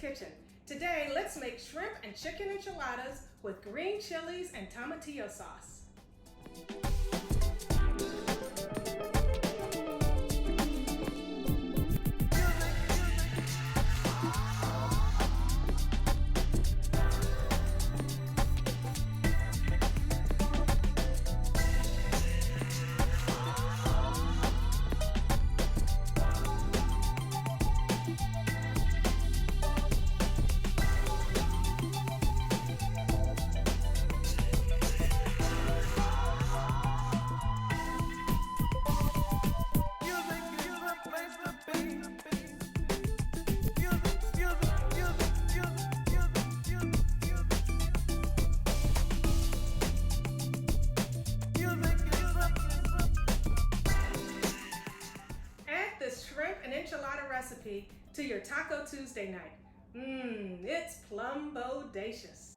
Kitchen. Today, let's make shrimp and chicken enchiladas with green chilies and tomatillo sauce. Shrimp and enchilada recipe to your Taco Tuesday night. It's Plum Bodacious.